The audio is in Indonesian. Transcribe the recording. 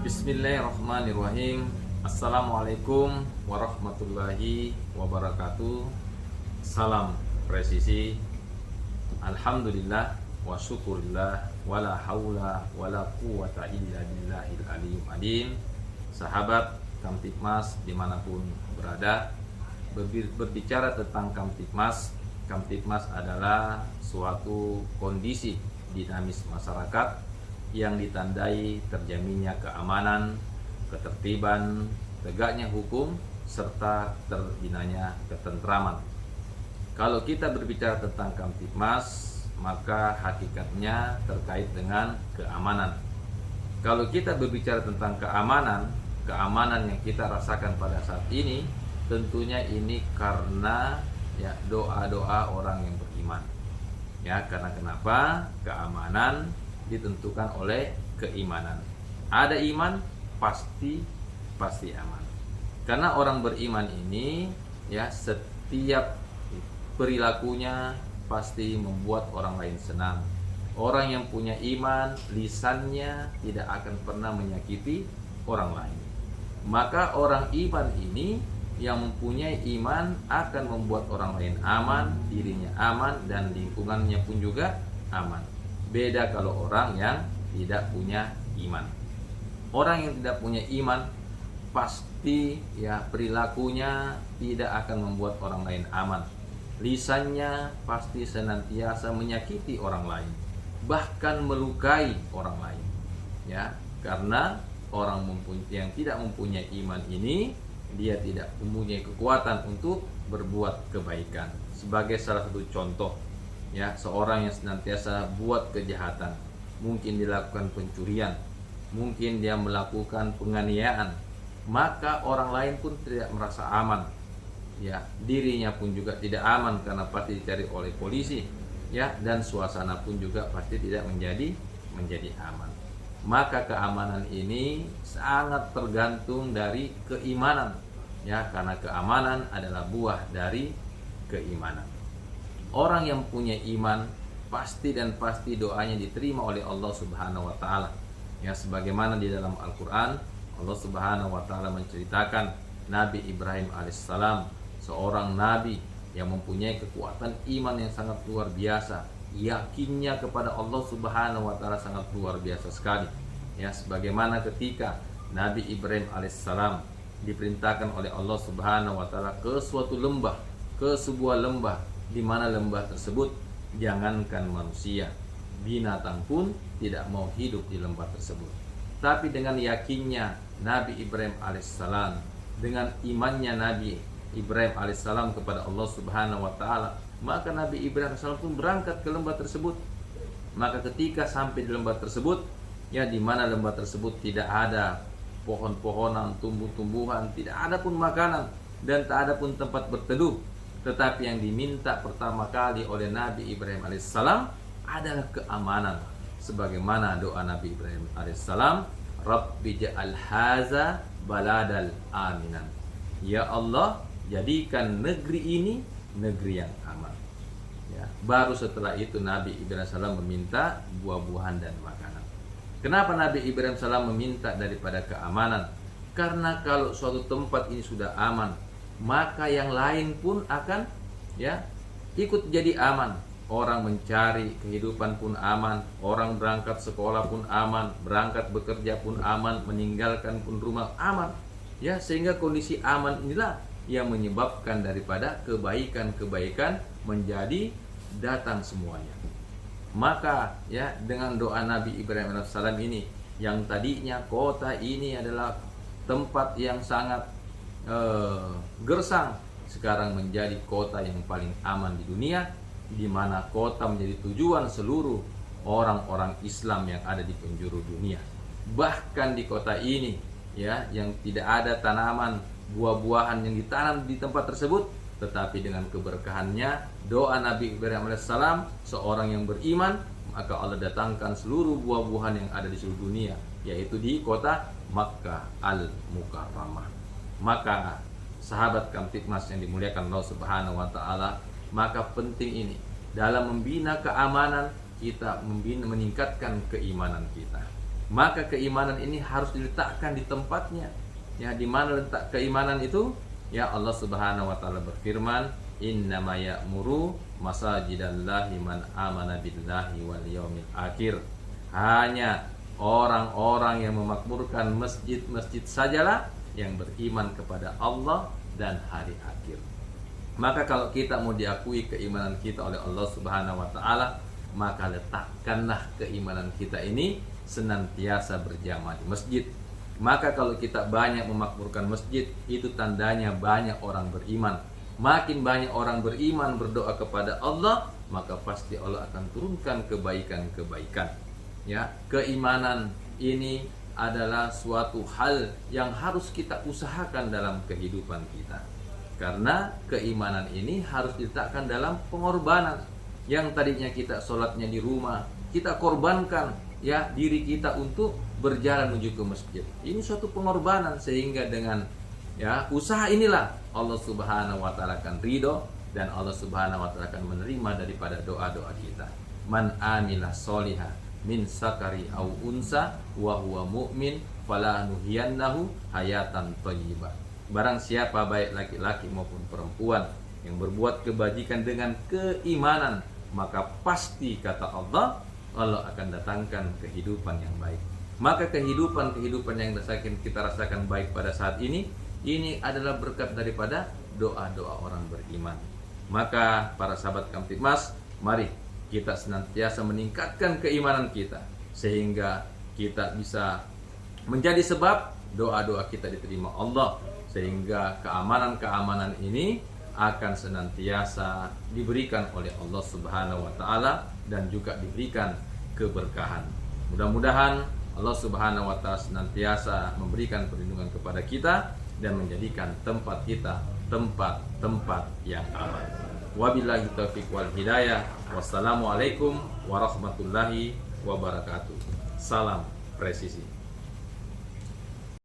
Bismillahirrahmanirrahim. Assalamualaikum warahmatullahi wabarakatuh. Salam presisi. Alhamdulillah wa syukurillah wala haula wala quwata illa billahil aliyyil azim. Sahabat Kamtibmas dimanapun berada, berbicara tentang Kamtibmas. Kamtibmas adalah suatu kondisi dinamis masyarakat yang ditandai terjaminnya keamanan, ketertiban, tegaknya hukum, serta terbinanya ketentraman. Kalau kita berbicara tentang Kamtibmas, maka hakikatnya terkait dengan keamanan. Kalau kita berbicara tentang keamanan yang kita rasakan pada saat ini, tentunya ini karena doa-doa orang yang beriman. Karena kenapa? Keamanan ditentukan oleh keimanan. Ada iman, pasti aman. Karena orang beriman ini setiap perilakunya pasti membuat orang lain senang. Orang yang punya iman, lisannya tidak akan pernah menyakiti orang lain. Maka orang iman ini yang mempunyai iman akan membuat orang lain aman, dirinya aman, dan lingkungannya pun juga aman. Beda kalau orang yang tidak punya iman. Orang yang tidak punya iman pasti perilakunya tidak akan membuat orang lain aman. Lisannya pasti senantiasa menyakiti orang lain, bahkan melukai orang lain. Karena orang yang tidak mempunyai iman ini, dia tidak mempunyai kekuatan untuk berbuat kebaikan. Sebagai salah satu contoh, seorang yang senantiasa buat kejahatan, mungkin dilakukan pencurian, mungkin dia melakukan penganiayaan, maka orang lain pun tidak merasa aman. Dirinya pun juga tidak aman karena pasti dicari oleh polisi, dan suasana pun juga pasti tidak menjadi aman. Maka keamanan ini sangat tergantung dari keimanan, karena keamanan adalah buah dari keimanan. Orang yang punya iman pasti doanya diterima oleh Allah Subhanahu wa taala. Sebagaimana di dalam Al-Qur'an Allah Subhanahu wa taala menceritakan Nabi Ibrahim alaihissalam, seorang nabi yang mempunyai kekuatan iman yang sangat luar biasa. Yakinnya kepada Allah Subhanahu wa taala sangat luar biasa sekali. Sebagaimana ketika Nabi Ibrahim alaihissalam diperintahkan oleh Allah Subhanahu wa taala ke suatu lembah, ke sebuah lembah, di mana lembah tersebut jangankan manusia, binatang pun tidak mau hidup di lembah tersebut. Tapi dengan yakinnya Nabi Ibrahim alaihissalam, dengan imannya Nabi Ibrahim alaihissalam kepada Allah Subhanahu wa taala, maka Nabi Ibrahim alaihissalam pun berangkat ke lembah tersebut. Maka ketika sampai di lembah tersebut, di mana lembah tersebut tidak ada pohon-pohonan, tumbuh-tumbuhan, tidak ada pun makanan, dan tak ada pun tempat berteduh. Tetapi yang diminta pertama kali oleh Nabi Ibrahim alaihissalam adalah keamanan. Sebagaimana doa Nabi Ibrahim alaihissalam, Rabbi ja'al haza baladal aminan. Ya Allah, jadikan negeri ini negeri yang aman. Baru setelah itu Nabi Ibrahim alaihissalam meminta buah-buahan dan makanan. Kenapa Nabi Ibrahim alaihissalam meminta daripada keamanan? Karena kalau suatu tempat ini sudah aman, maka yang lain pun akan ikut jadi aman. Orang mencari kehidupan pun aman, orang berangkat sekolah pun aman, berangkat bekerja pun aman, meninggalkan pun rumah aman. Sehingga kondisi aman inilah yang menyebabkan daripada kebaikan-kebaikan menjadi datang semuanya. Maka dengan doa Nabi Ibrahim alaihissalam ini, yang tadinya kota ini adalah tempat yang sangat gersang, sekarang menjadi kota yang paling aman di dunia, di mana kota menjadi tujuan seluruh orang-orang Islam yang ada di penjuru dunia. Bahkan di kota ini yang tidak ada tanaman buah-buahan yang ditanam di tempat tersebut, tetapi dengan keberkahannya doa Nabi Ibrahim alaihissalam, seorang yang beriman, maka Allah datangkan seluruh buah-buahan yang ada di seluruh dunia, yaitu di kota Makkah Al-Mukarramah. Maka sahabat Kamtibmas yang dimuliakan Allah Subhanahu wa taala, maka penting ini dalam membina keamanan, kita meningkatkan keimanan kita. maka keimanan ini harus diletakkan di tempatnya. Ya, di mana letak keimanan itu? Ya, Allah Subhanahu wa taala berfirman, "Innama ya'muru masajidallahi man amana billahi wal yaumil akhir." Hanya orang-orang yang memakmurkan masjid-masjid sajalah yang beriman kepada Allah dan hari akhir. Maka kalau kita mau diakui keimanan kita oleh Allah Subhanahu wa taala, maka letakkanlah keimanan kita ini senantiasa berjamaah di masjid. Maka kalau kita banyak memakmurkan masjid, itu tandanya banyak orang beriman. Makin banyak orang beriman berdoa kepada Allah, maka pasti Allah akan turunkan kebaikan-kebaikan. Ya, keimanan ini adalah suatu hal yang harus kita usahakan dalam kehidupan kita. Karena keimanan ini harus diletakkan dalam pengorbanan. Yang tadinya kita sholatnya di rumah, kita korbankan ya diri kita untuk berjalan menuju ke masjid. Ini suatu pengorbanan, sehingga dengan ya usaha inilah Allah Subhanahu wa taala akan ridho, dan Allah Subhanahu wa taala akan menerima daripada doa-doa kita. Man amila sholiha min sakari au unsa wa huwa mu'min fala nuhiyannahu hayatan thayyibah. Barang siapa baik laki-laki maupun perempuan yang berbuat kebajikan dengan keimanan, maka pasti kata Allah akan datangkan kehidupan yang baik. Maka kehidupan yang kita rasakan baik pada saat ini adalah berkat daripada doa-doa orang beriman. Maka para sahabat Kamtibmas, mari kita senantiasa meningkatkan keimanan kita, sehingga kita bisa menjadi sebab doa-doa kita diterima Allah, sehingga keamanan ini akan senantiasa diberikan oleh Allah Subhanahu wa taala, dan juga diberikan keberkahan. Mudah-mudahan Allah Subhanahu wa taala senantiasa memberikan perlindungan kepada kita dan menjadikan tempat kita tempat yang aman. Wabillahi taufiq wal hidayah. Wassalamualaikum warahmatullahi wabarakatuh. Salam presisi.